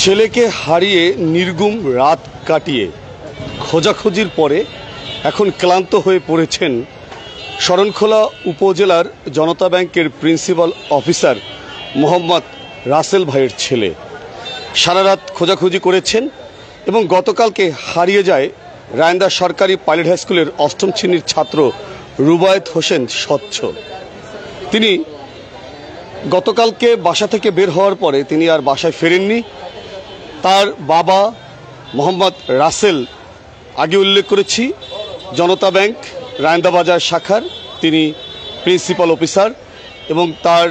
ছেলেকে হারিয়ে নির্গুম রাত কাটিয়ে খোঁজাখুঁজির পরে এখন ক্লান্ত হয়ে পড়েছেন শরণখোলা উপজেলার জনতা ব্যাংকের প্রিন্সিপাল অফিসার মোহাম্মদ রাসেল ভাইয়ের ছেলে। সারা রাত খোঁজাখুঁজি করেছেন এবং গতকালকে হারিয়ে যায় রায়ন্দা সরকারি পাইলট হাই স্কুলের অষ্টম শ্রেণীর ছাত্র রুবায়েত হোসেন স্বচ্ছ। তিনি গতকালকে বাসা থেকে বের হওয়ার পরে তিনি আর বাসায় ফেরেননি। তার বাবা মোহাম্মদ রাসেল, আগে উল্লেখ করেছি, জনতা ব্যাংক রায়ন্দা বাজার শাখার তিনি প্রিন্সিপাল অফিসার এবং তার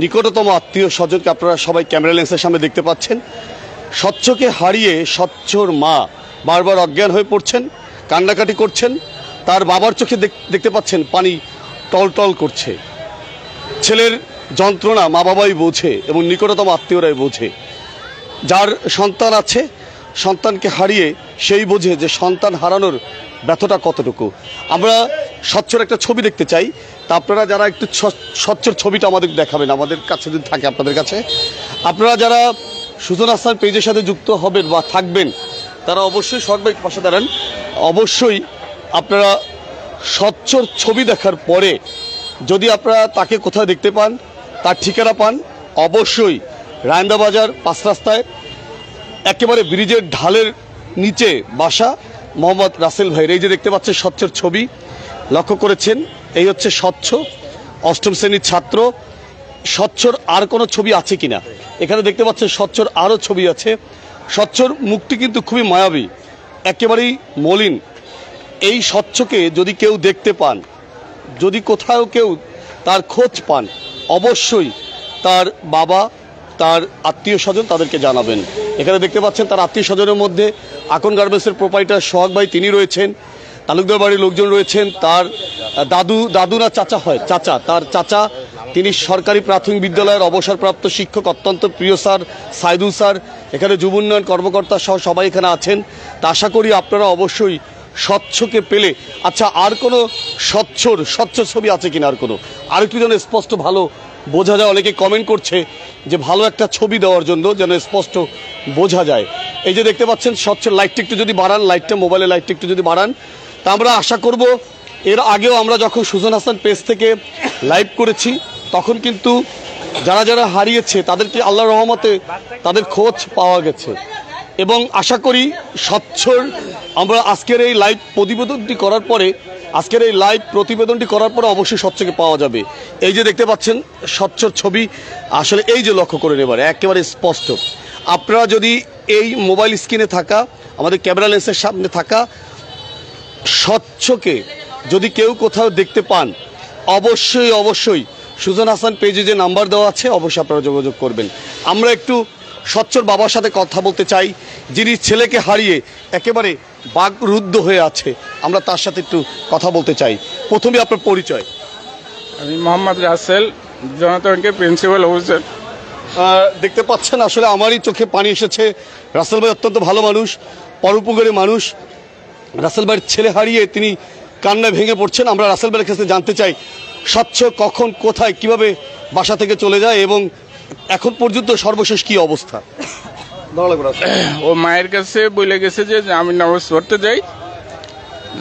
নিকটতম আত্মীয় স্বজনকে আপনারা সবাই ক্যামেরা লেন্সের সামনে দেখতে পাচ্ছেন। স্বচ্ছকে হারিয়ে স্বচ্ছর মা বারবার অজ্ঞান হয়ে পড়ছেন, কান্নাকাটি করছেন। তার বাবার চোখে দেখতে পাচ্ছেন পানি টলটল করছে। ছেলের যন্ত্রণা মা বাবাই বোঝে এবং নিকটতম আত্মীয়রাই বোঝে। যার সন্তান আছে, সন্তানকে হারিয়ে সেই বোঝে যে সন্তান হারানোর ব্যথাটা কতটুকু। আমরা স্বচ্ছর একটা ছবি দেখতে চাই, তা আপনারা যারা একটু স্বচ্ছর ছবিটা আমাদের দেখাবেন, আমাদের কাছে যদি থাকে আপনাদের কাছে। আপনারা যারা সুজন হাসান পেজের সাথে যুক্ত হবেন বা থাকবেন তারা অবশ্যই সবাই পাশে দাঁড়ান। অবশ্যই আপনারা স্বচ্ছর ছবি দেখার পরে যদি আপনারা তাকে কোথাও দেখতে পান, তার ঠিকানা পান, অবশ্যই রায়ন্দা বাজার 5 রাস্তায় একেবারে ব্রিজের ঢালের নিচে বাসা মোহাম্মদ রাসেল ভাইয়ের। এই যে দেখতে পাচ্ছেন স্বচ্ছর ছবি, লক্ষ্য করেছেন, এই হচ্ছে স্বচ্ছ, অষ্টম শ্রেণীর ছাত্র। স্বচ্ছর আর কোনো ছবি আছে কিনা এখানে দেখতে পাচ্ছেন, স্বচ্ছর আরও ছবি আছে। স্বচ্ছর মুখটি কিন্তু খুবই মায়াবী, একেবারেই মলিন। এই স্বচ্ছকে যদি কেউ দেখতে পান, যদি কোথাও কেউ তার খোঁজ পান, অবশ্যই তার বাবা, তার আত্মীয় স্বজন তাদেরকে জানাবেন। এখানে দেখতে পাচ্ছেন তার আত্মীয় স্বজনের মধ্যে আকন গার্মেন্টসের প্রোপাইটার সোহাগ ভাই তিনি রয়েছেন, তালুকদার বাড়ির লোকজন রয়েছেন, তার দাদু না চাচা হয়, তার চাচা, তিনি সরকারি প্রাথমিক বিদ্যালয়ের অবসরপ্রাপ্ত শিক্ষক, অত্যন্ত প্রিয় স্যার সাইদুল স্যার, এখানে যুব উন্নয়ন কর্মকর্তা সহ সবাই এখানে আছেন। তা আশা করি আপনারা অবশ্যই স্বচ্ছকে পেলে, আচ্ছা আর কোনো স্বচ্ছ ছবি আছে কিনা, আর একটু যেন স্পষ্ট ভালো বোঝা যায়। অনেকে কমেন্ট করছে যে ভালো একটা ছবি দেওয়ার জন্য যেন স্পষ্ট বোঝা যায়। এই যে দেখতে পাচ্ছেন স্বচ্ছর লাইটটা একটু যদি বাড়ান, মোবাইলের লাইটটা একটু যদি বাড়ান, তা আমরা আশা করব। এর আগেও আমরা যখন সুজন হাসান পেজ থেকে লাইভ করেছি তখন কিন্তু যারা যারা হারিয়েছে তাদেরকে আল্লাহর রহমতে তাদের খোঁজ পাওয়া গেছে এবং আশা করি স্বচ্ছর আমরা আজকের এই লাইভ প্রতিবেদনটি করার পরে অবশ্যই স্বচ্ছকে পাওয়া যাবে। এই যে দেখতে পাচ্ছেন স্বচ্ছর ছবি, আসলে এই যে লক্ষ্য করে নেবার একেবারে স্পষ্ট। আপনারা যদি এই মোবাইল স্ক্রিনে থাকা, আমাদের ক্যামেরা লেন্সের সামনে থাকা স্বচ্ছকে যদি কেউ কোথাও দেখতে পান, অবশ্যই সুজন হাসান পেজে যে নাম্বার দেওয়া আছে অবশ্যই আপনারা যোগাযোগ করবেন। আমরা একটু স্বচ্ছর বাবার সাথে কথা বলতে চাই, যিনি ছেলেকে হারিয়ে একেবারে বাকরুদ্ধ হয়ে আছে। আমরা তার সাথে একটু কথা বলতে চাই। প্রথমে আপনার পরিচয়। আমি মোহাম্মদ রাসেল, জনতা ব্যাংকের প্রিন্সিপাল অফিসার। দেখতে পাচ্ছেন আসলে আমারই চোখে পানি এসেছে। রাসেল ভাই অত্যন্ত ভালো মানুষ, পরোপকারী মানুষ। রাসেল ভাইয়ের ছেলে হারিয়ে তিনি কান্নায় ভেঙে পড়ছেন। আমরা রাসেল ভাইয়ের কাছে জানতে চাই স্বচ্ছ কখন, কোথায়, কিভাবে বাসা থেকে চলে যায় এবং এখন পর্যন্ত সর্বশেষ কি অবস্থা। ও মায়ের কাছে বলে গেছে যে আমি নামাজ পড়তে যাই,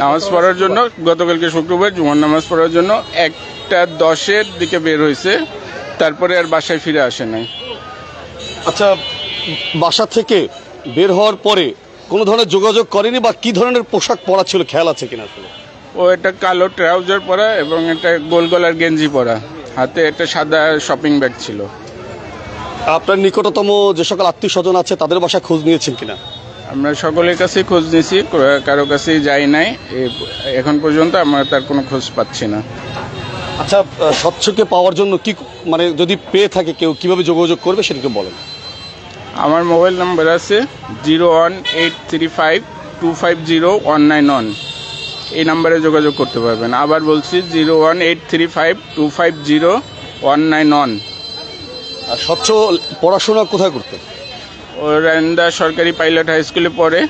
নামাজ পড়ার জন্য গতকালকে শুক্রবার জুমার নামাজ পড়ার জন্য 1:10 দিকে বের হয়েছে, তারপরে আর বাসায় ফিরে আসে নাই। আচ্ছা, বাসা থেকে বের হওয়ার পরে কোনো ধরনের যোগাযোগ করেনি বা কি ধরনের পোশাক পরা ছিল, খেয়াল আছে কিনা? ও একটা কালো ট্রাউজার পরা এবং একটা গোল গলার গেঞ্জি পরা, হাতে একটা সাদা শপিং ব্যাগ ছিল। আপনার নিকটতম যে সকল আত্মীয় স্বজন আছে তাদের বাসায় খোঁজ নিয়েছেন কিনা? আমরা সকলের কাছেই খোঁজ নিয়েছি, কারো কাছেই যাই নাই এখন পর্যন্ত। আমরা তার কোনো খোঁজ পাচ্ছি না। আচ্ছা, স্বচ্ছকে পাওয়ার জন্য কি মানে যদি পেয়ে থাকে কেউ কিভাবে যোগাযোগ করবে সেটাকে বলেন। আমার মোবাইল নাম্বার আছে 01835250191, এই নাম্বারে যোগাযোগ করতে পারবেন। আবার বলছি 01835250191। আর স্বচ্ছ পড়াশোনা কোথায় করতে? ও রায়ন্দা সরকারি পাইলট হাই স্কুলে পড়ে,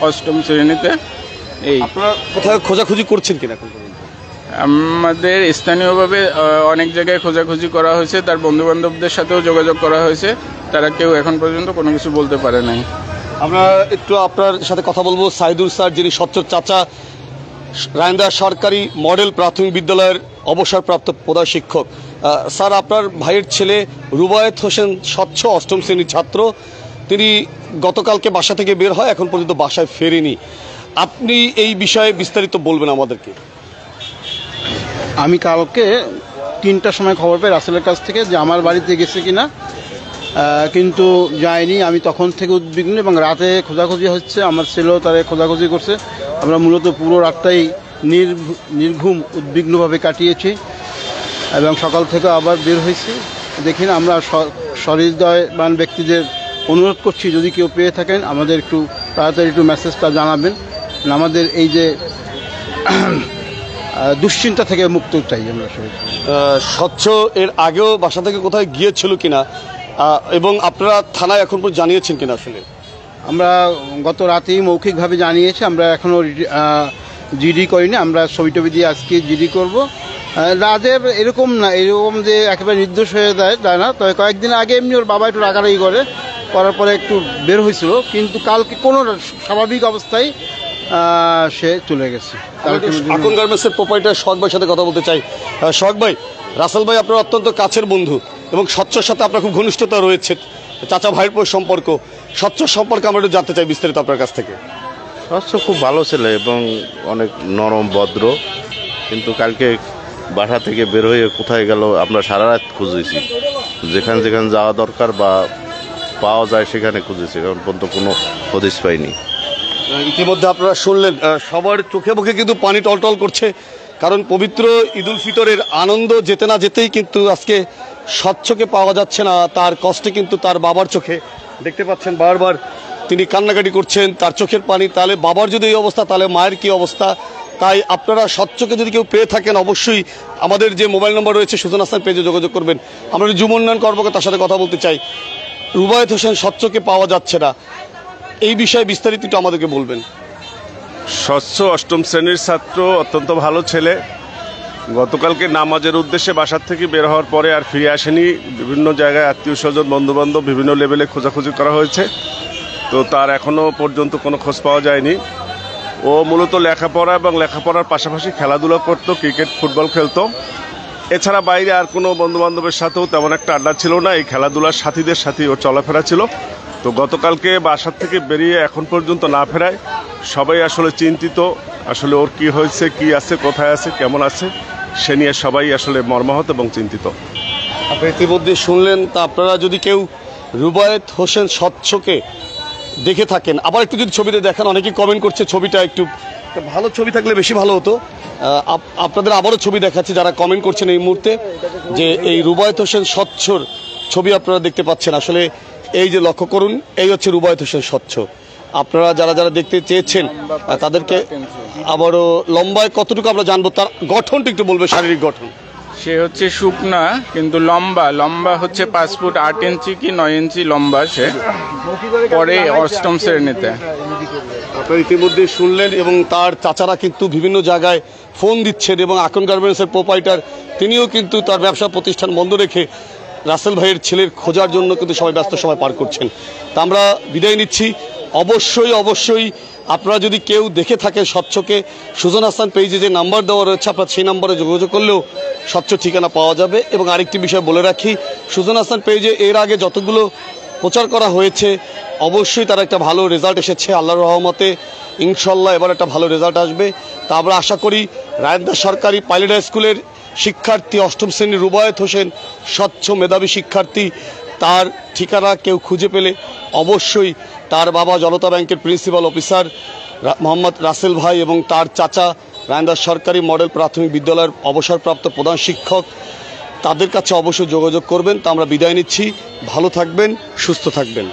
অষ্টম শ্রেণীতে। এই আপনারা কোথায় খোঁজাখুঁজি করছেন কিনা? আমাদের স্থানীয়ভাবে অনেক জায়গায় খোঁজাখুঁজি করা হয়েছে, তার বন্ধু বান্ধবদের সাথেও যোগাযোগ করা হয়েছে, তারা কেউ এখন পর্যন্ত কোনো কিছু বলতে পারে নাই। আমরা একটু আপনার সাথে কথা বলবো সাইদুল স্যার, যিনি স্বচ্ছর চাচা, রায়ন্দা সরকারি মডেল প্রাথমিক বিদ্যালয়ের অবসরপ্রাপ্ত প্রধান শিক্ষক। স্যার, আপনার ভাইয়ের ছেলে রুবায়েত হোসেন স্বচ্ছ অষ্টম শ্রেণীর ছাত্র, তিনি গতকালকে বাসা থেকে বের হয়, এখন পর্যন্ত বাসায় ফেরেনি। আপনি এই বিষয়ে বিস্তারিত বলবেন আমাদেরকে। আমি কালকে 3টার সময় খবর পাই রাসেলের কাছ থেকে যে আমার বাড়িতে গেছে কিনা, কিন্তু যায়নি। আমি তখন থেকে উদ্বিগ্ন এবং রাতে খোঁজাখুঁজি হচ্ছে, আমার ছেলেও তারা খোঁজাখুঁজি করছে। আমরা মূলত পুরো রাতটাই নির্ঘুম উদ্বিগ্নভাবে কাটিয়েছি এবং সকাল থেকে আবার বের হয়েছি। দেখি না, আমরা সহৃদয়বান ব্যক্তিদের অনুরোধ করছি, যদি কেউ পেয়ে থাকেন আমাদের একটু তাড়াতাড়ি একটু মেসেজটা জানাবেন। আমাদের এই যে দুশ্চিন্তা থেকে মুক্ত চাই আমরা সবাই। স্বচ্ছ এর আগেও বাসা থেকে কোথায় গিয়েছিল কিনা এবং আপনারা থানায় এখন পর্যন্ত জানিয়েছেন কিনা? আসলে আমরা গত রাতেই মৌখিকভাবে জানিয়েছি, আমরা এখনও জিডি করিনি। আমরা ছবি টবি দিয়ে আজকে জিডি করব। রাজের এরকম না, এরকম যে একেবারে নির্দোষ হয়ে যায় না। তবে কয়েকদিন আগে এমনি ওর বাবা একটু রাগারাগি করার পরে একটু বের হয়েছিল, কিন্তু কালকে কোনো স্বাভাবিক অবস্থায় সে চলে গেছে। আকন গার্মেন্টসের প্রোপাইটার শখ ভাইয়ের সাথে কথা বলতে চাই। শখ ভাই, রাসেল ভাই আপনার অত্যন্ত কাছের বন্ধু এবং স্বচ্ছর সাথে আপনার খুব ঘনিষ্ঠতা রয়েছে, চাচা ভাইয়ের সম্পর্ক। স্বচ্ছ সম্পর্কে আমরা একটু জানতে চাই বিস্তারিত আপনার কাছ থেকে। স্বচ্ছ খুব ভালো ছেলে এবং অনেক নরম ভদ্র, কিন্তু কালকে বাসা থেকে বের হয়ে কোথায় গেল আমরা সারা রাত খুঁজেছি, যেখানে যেখানে যাওয়া দরকার বা পাওয়া যায় সেখানে খুঁজেছি, এখন পর্যন্ত কোনো হদিস পাইনি। ইতিমধ্যে আপনারা শুনলেন, সবার চোখে মুখে কিন্তু পানি টলটল করছে, কারণ পবিত্র ঈদ উল ফিতরের আনন্দ যেতে না যেতেই কিন্তু আজকে স্বচ্ছকে পাওয়া যাচ্ছে না। তার কষ্টে কিন্তু তার বাবার চোখে দেখতে পাচ্ছেন, বারবার তিনি কান্নাকাটি করছেন, তার চোখের পানি। তাহলে বাবার যদি এই অবস্থা, তাহলে মায়ের কি অবস্থা? তাই আপনারা স্বচ্ছকে যদি কেউ পেয়ে থাকেন, অবশ্যই আমাদের যে মোবাইল নম্বর রয়েছে সুজন হাসান পেজে যোগাযোগ করবেন। আমরা যুব উন্নয়ন কর্মকর্তার সাথে কথা বলতে চাই। রুবায়েত হোসেন স্বচ্ছকে পাওয়া যাচ্ছে না, এই বিষয়ে বিস্তারিত একটু আমাদেরকে বলবেন। স্বচ্ছ অষ্টম শ্রেণীর ছাত্র, অত্যন্ত ভালো ছেলে। গতকালকে নামাজের উদ্দেশ্যে বাসার থেকে বের হওয়ার পরে আর ফিরে আসেনি। বিভিন্ন জায়গায় আত্মীয় স্বজন, বন্ধুবান্ধব বিভিন্ন লেভেলে খোঁজাখুঁজি করা হয়েছে, তো তার এখনও পর্যন্ত কোনো খোঁজ পাওয়া যায়নি। ও মূলত লেখাপড়া এবং লেখাপড়ার পাশাপাশি খেলাধুলা করতো, ক্রিকেট ফুটবল খেলতো। এছাড়া বাইরে আর কোনো বন্ধুবান্ধবের সাথেও তেমন একটা আড্ডা ছিল না, এই খেলাধুলার সাথীদের সাথেই ওর চলাফেরা ছিল। তো গতকালকে বাসার থেকে বেরিয়ে এখন পর্যন্ত না ফেরায় সবাই আসলে চিন্তিত, আসলে ওর কি হয়েছে, কি আছে, কোথায় আছে, কেমন আছে, সে নিয়ে সবাই আসলে মর্মাহত এবং চিন্তিত। আপনি ইতিমধ্যে শুনলেন, তা আপনারা যদি কেউ রুবায়েত হোসেন স্বচ্ছকে দেখে থাকেন, আবার একটু যদি ছবিতে দেখান, অনেকেই কমেন্ট করছে ছবিটা একটু ভালো ছবি থাকলে বেশি ভালো হতো। আপনাদের আবারও ছবি দেখাচ্ছি, যারা কমেন্ট করছেন এই মুহূর্তে, যে এই রুবায়েত হোসেন স্বচ্ছর ছবি আপনারা দেখতে পাচ্ছেন। আসলে এই যে লক্ষ্য করুন, এই হচ্ছে রুবায়েত হোসেন স্বচ্ছ। আপনারা যারা যারা দেখতে চেয়েছেন তাদেরকে আবারও লম্বায় কতটুকু আমরা জানবো, তার গঠনটা একটু বলবে, শারীরিক গঠন। সে হচ্ছে শুকনা, কিন্তু লম্বা হচ্ছে 5 ফুট 8 ইঞ্চি কি 9 ইঞ্চি লম্বা। সে পরে অষ্টম শ্রেণীতে। আপনারা ইতিমধ্যে শুনলেন, এবং তার চাচারা কিন্তু বিভিন্ন জায়গায় ফোন দিচ্ছেন, এবং আকন গার্মেন্টসের প্রোপাইটার তিনিও কিন্তু তার ব্যবসা প্রতিষ্ঠান বন্ধ রেখে রাসেল ভাইয়ের ছেলের খোঁজার জন্য কিন্তু সবাই ব্যস্ত সময় পার করছেন। তা আমরা বিদায় নিচ্ছি। অবশ্যই আপনারা যদি কেউ দেখে থাকেন স্বচ্ছকে, সুজন হাসান পেজে যে নাম্বার দেওয়া রয়েছে, আপনার সেই নাম্বারে যোগাযোগ করলেও স্বচ্ছ ঠিকানা পাওয়া যাবে। এবং আরেকটি বিষয় বলে রাখি, সুজন হাসান পেজে এর আগে যতগুলো প্রচার করা হয়েছে, অবশ্যই তার একটা ভালো রেজাল্ট এসেছে। আল্লাহর রহমতে ইনশাল্লাহ এবার একটা ভালো রেজাল্ট আসবে। তা আমরা আশা করি রায়ন্দা সরকারি পাইলট হাই স্কুলের শিক্ষার্থী অষ্টম শ্রেণীর রুবায়েত হোসেন স্বচ্ছ মেধাবী শিক্ষার্থী, তার ঠিকানা কেউ খুঁজে পেলে অবশ্যই তার বাবা জনতা ব্যাংকের প্রিন্সিপাল অফিসার মোহাম্মদ রাসেল ভাই এবং তার চাচা রায়ন্দা সরকারি মডেল প্রাথমিক বিদ্যালয়ের অবসরপ্রাপ্ত প্রধান শিক্ষক, তাদের কাছে অবশ্যই যোগাযোগ করবেন। তা আমরা বিদায় নিচ্ছি। ভালো থাকবেন, সুস্থ থাকবেন।